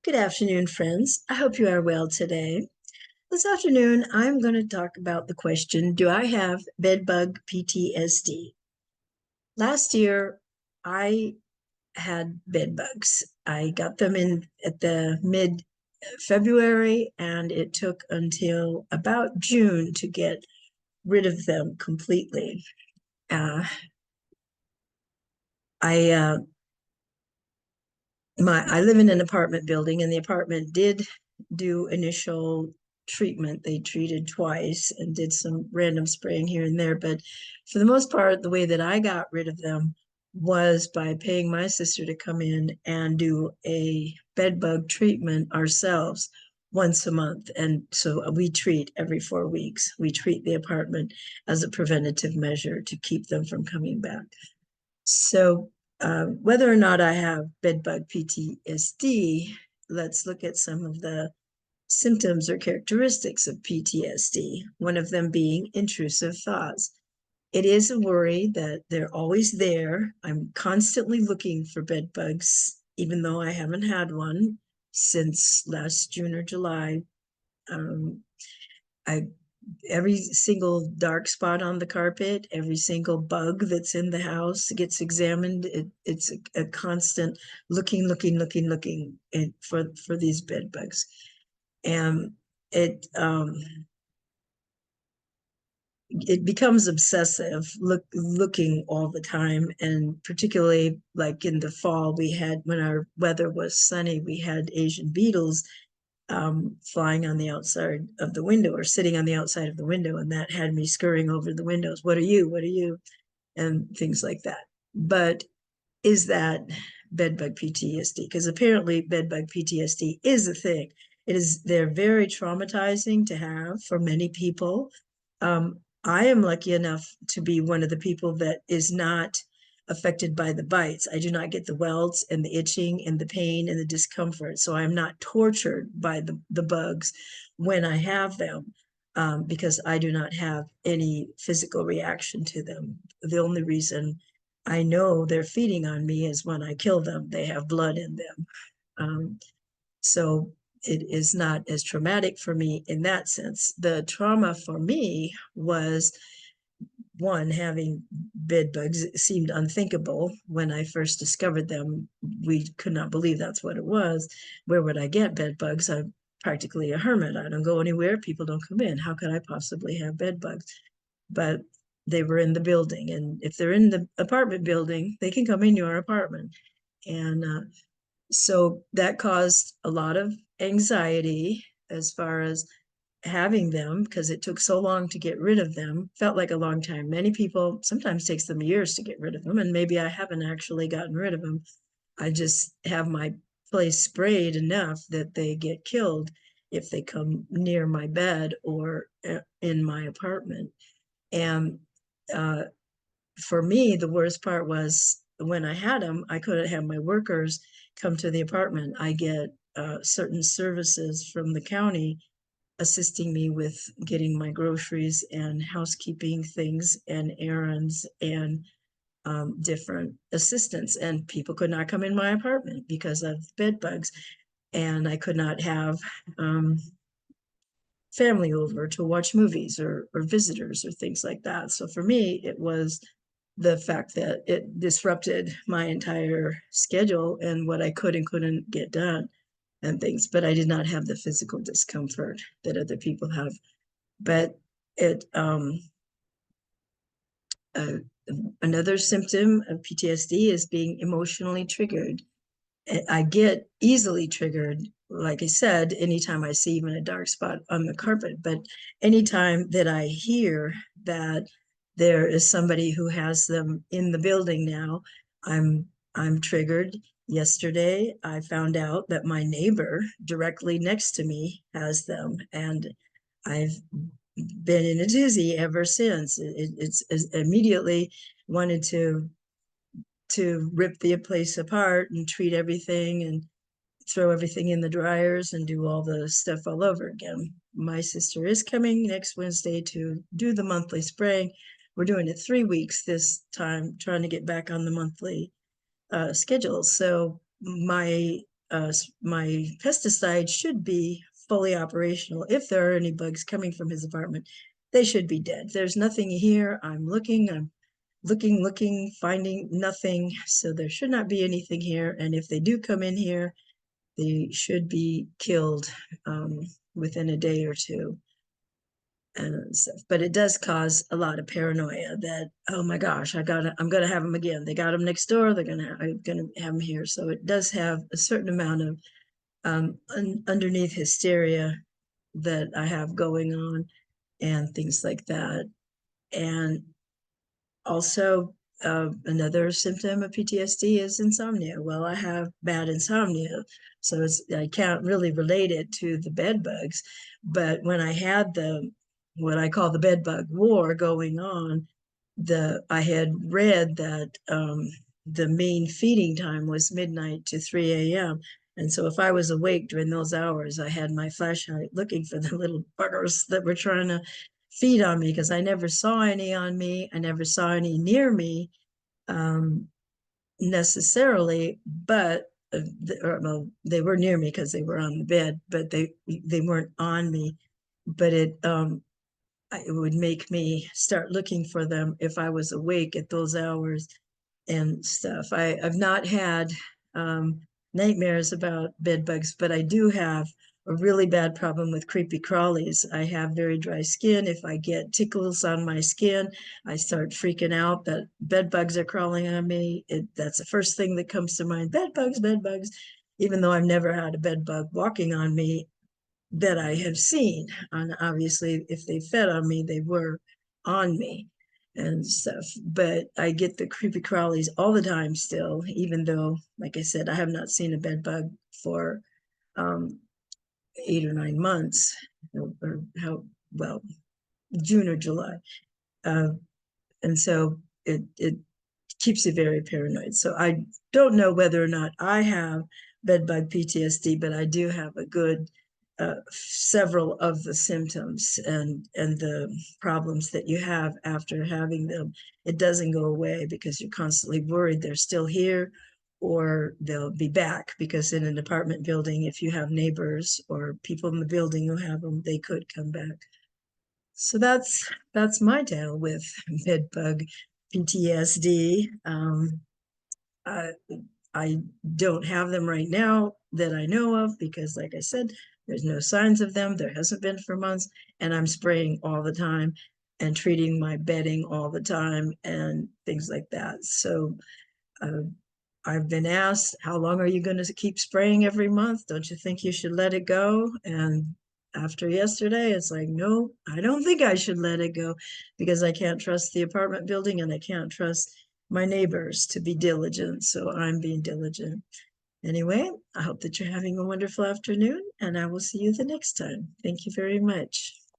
Good afternoon, friends. I hope you are well today. This afternoon, I'm going to talk about the question, do I have bedbug PTSD? Last year, I had bedbugs. I got them in at the mid-February, and it took until about June to get rid of them completely. Uh, I I live in an apartment building, and the apartment did do initial treatment. They treated twice and did some random spraying here and there. But for the most part, the way that I got rid of them was by paying my sister to come in and do a bed bug treatment ourselves once a month. And so we treat every 4 weeks. We treat the apartment as a preventative measure to keep them from coming back. So whether or not I have bedbug PTSD, let's look at some of the symptoms or characteristics of PTSD, one of them being intrusive thoughts. It is a worry that they're always there. I'm constantly looking for bed bugs, even though I haven't had one since last June or July. I Every single dark spot on the carpet, every single bug that's in the house gets examined. It's a constant looking for these bed bugs, and it becomes obsessive looking all the time. And particularly like in the fall, we had, when our weather was sunny, we had Asian beetles flying on the outside of the window or sitting on the outside of the window. And that had me scurrying over the windows. What are you? What are you? And things like that. But is that bedbug PTSD? Because apparently bedbug PTSD is a thing. They're very traumatizing to have for many people. I am lucky enough to be one of the people that is not affected by the bites. I do not get the welts and the itching and the pain and the discomfort. So I'm not tortured by the bugs when I have them, because I do not have any physical reaction to them. The only reason I know they're feeding on me is when I kill them. They have blood in them. So it is not as traumatic for me in that sense. The trauma for me was, one, having bed bugs. It seemed unthinkable when I first discovered them. We could not believe that's what it was. Where would I get bed bugs? I'm practically a hermit. I don't go anywhere. People don't come in. How could I possibly have bed bugs? But they were in the building. And if they're in the apartment building, they can come in your apartment. And so that caused a lot of anxiety as far as having them, because it took so long to get rid of them. Felt like a long time. Many people, sometimes takes them years to get rid of them, and maybe I haven't actually gotten rid of them. I just have my place sprayed enough that they get killed if they come near my bed or in my apartment. And uh, for me, the worst part was when I had them, I couldn't have my workers come to the apartment. I get certain services from the county assisting me with getting my groceries and housekeeping things and errands and different assistance. And people could not come in my apartment because of bed bugs. And I could not have family over to watch movies or visitors or things like that. So for me, it was the fact that it disrupted my entire schedule and what I could and couldn't get done and things. But I did not have the physical discomfort that other people have. But it uh, another symptom of PTSD is being emotionally triggered. I get easily triggered, like I said, anytime I see even a dark spot on the carpet. But anytime that I hear that there is somebody who has them in the building now, I'm triggered. Yesterday, I found out that my neighbor directly next to me has them, and I've been in a tizzy ever since. It's immediately wanted to rip the place apart and treat everything and throw everything in the dryers and do all the stuff all over again. My sister is coming next Wednesday to do the monthly spraying. We're doing it 3 weeks this time, trying to get back on the monthly schedule. So my my pesticide should be fully operational. If there are any bugs coming from his apartment, they should be dead. There's nothing here. I'm looking, finding nothing. So there should not be anything here. And if they do come in here, they should be killed within a day or two and stuff. But it does cause a lot of paranoia that, oh my gosh, I'm gonna have them again. They got them next door. I'm gonna have them here. So it does have a certain amount of underneath hysteria that I have going on and things like that. And also, another symptom of PTSD is insomnia. Well, I have bad insomnia, so I can't really relate it to the bed bugs. But when I had what I call the bed bug war going on, I had read that the mean feeding time was midnight to 3 a.m. And so if I was awake during those hours, I had my flashlight looking for the little buggers that were trying to feed on me, because I never saw any on me. I never saw any near me necessarily, but well, they were near me because they were on the bed, but they weren't on me. But it would make me start looking for them if I was awake at those hours and stuff. I've not had nightmares about bed bugs, but I do have a really bad problem with creepy crawlies. I have very dry skin. If I get tickles on my skin, I start freaking out that bed bugs are crawling on me. That's the first thing that comes to mind. Bed bugs, even though I've never had a bed bug walking on me that I have seen. And obviously, if they fed on me, they were on me and stuff. But I get the creepy crawlies all the time still, even though, like I said, I have not seen a bed bug for 8 or 9 months, or how, well, June or July. And so it keeps you very paranoid. So I don't know whether or not I have bedbug PTSD, but I do have a good several of the symptoms and the problems that you have after having them. It doesn't go away because you're constantly worried they're still here or they'll be back, because in an apartment building, if you have neighbors or people in the building who have them, they could come back. So that's my tale with bedbug PTSD. I, I don't have them right now that I know of because, like I said, there's no signs of them. There hasn't been for months, and I'm spraying all the time and treating my bedding all the time and things like that. So uh, I've been asked, how long are you going to keep spraying every month? Don't you think you should let it go? And after yesterday, it's like, no, I don't think I should let it go, because I can't trust the apartment building and I can't trust my neighbors to be diligent. So I'm being diligent. Anyway, I hope that you're having a wonderful afternoon, and I will see you the next time. Thank you very much.